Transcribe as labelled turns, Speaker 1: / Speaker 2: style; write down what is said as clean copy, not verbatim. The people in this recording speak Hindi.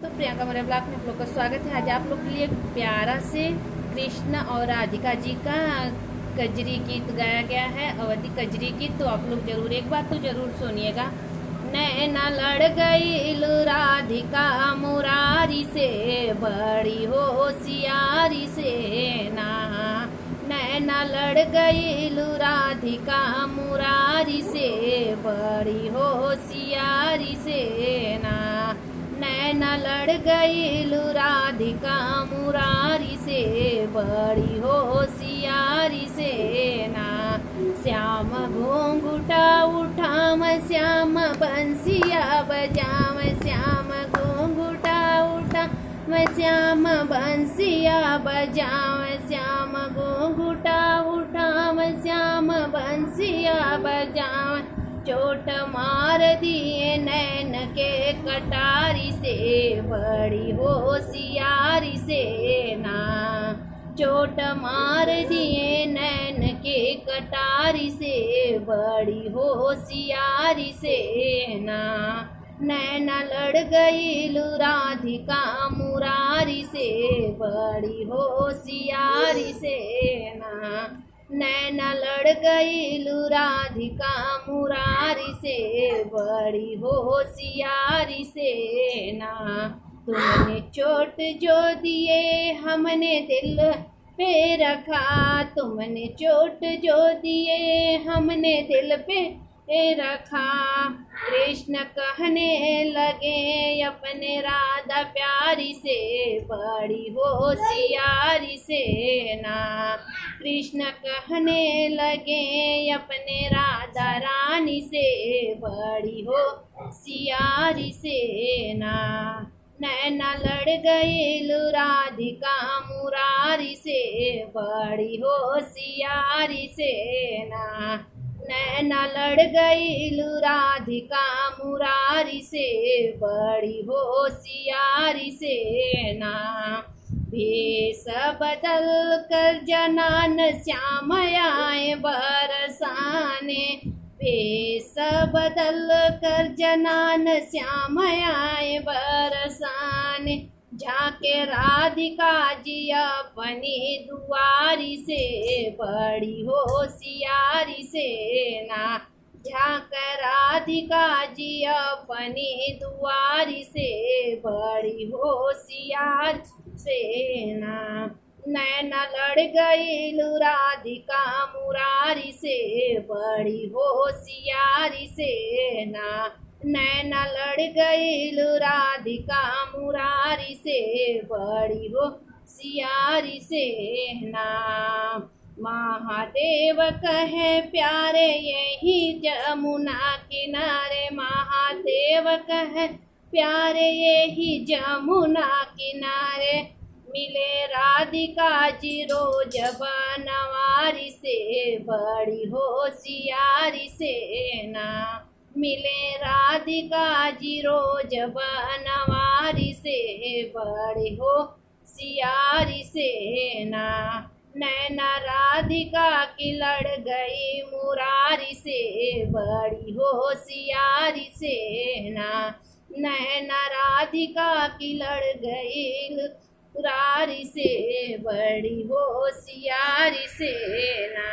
Speaker 1: तो प्रियंका मौर्य ब्लॉग में आप लोग का स्वागत है। आज आप लोग के लिए एक प्यारा से कृष्ण और राधिका जी का कजरी गीत गाया गया है, अवधि कजरी गीत। तो आप लोग जरूर एक बात तो जरूर सुनिएगा। नैना लड़ गई राधिका मुरारी से, बड़ी होशियारी से ना। नैना लड़ गई राधिका मुरारी से, बड़ी होशियारी से ना। नैना लड़ गई राधिका मुरारी से, बड़ी होशियारी से ना। श्याम घूंघटा उठाम, श्याम बंसिया बजाम, श्याम घूंघटा उठाम, श्याम बंसिया बजाम, श्याम घूंघटा उठाम, श्याम बंसिया बजाम। चोट मार दिए नैन के कटारी से, बड़ी होशियारी से ना। चोट मार दिए नैन के कटारी से, बड़ी होशियारी से ना। नैना लड़ गई राधिका मुरारी से, बड़ी होशियारी से ना। नैना लड़ गई राधिका मुरारी से, बड़ी होशियारी से ना। तुमने चोट जो दिए हमने दिल पे रखा, तुमने चोट जो दिए हमने दिल पे रखा। कृष्ण कहने लगे अपने राधा प्यारी से, बड़ी होशियारी से ना। कृष्ण कहने लगे अपने राधा रानी से, बड़ी होशियारी से ना। नैना लड़ गई राधिका मुरारी से, बड़ी होशियारी से ना। नैना लड़ गई राधिका मुरारी से, बड़ी होशियारी से ना। भेष बदल कर जनान श्याम आए बरसाने, भेष बदल कर जनान श्याम आए बरसाने। झाके राधिका जी अपनी दुआरी से, बड़ी होशियारी से ना। झाक राधिका जी अपनी दुआरी से, बड़ी होशियार से ना। नैना लड़ गई राधिका मुरारी से, बड़ी होशियारी से ना। नैना लड़ गई राधिका मुरारी से, बड़ी होशियारी से ना। महादेव कहे प्यारे यही जमुना किनारे, महादेव कहे प्यारे यही जमुना किनारे। मिले राधिका जी रोज बनवारी से, बड़ी होशियारी से ना। मिले राधिका जी रोज बनवारी से, बड़ी होशियारी से ना। नैना राधिका की लड़ गई मुरारी से, बड़ी होशियारी से ना। नैना राधिका की लड़ गई मुरारी से, बड़ी होशियारी से ना।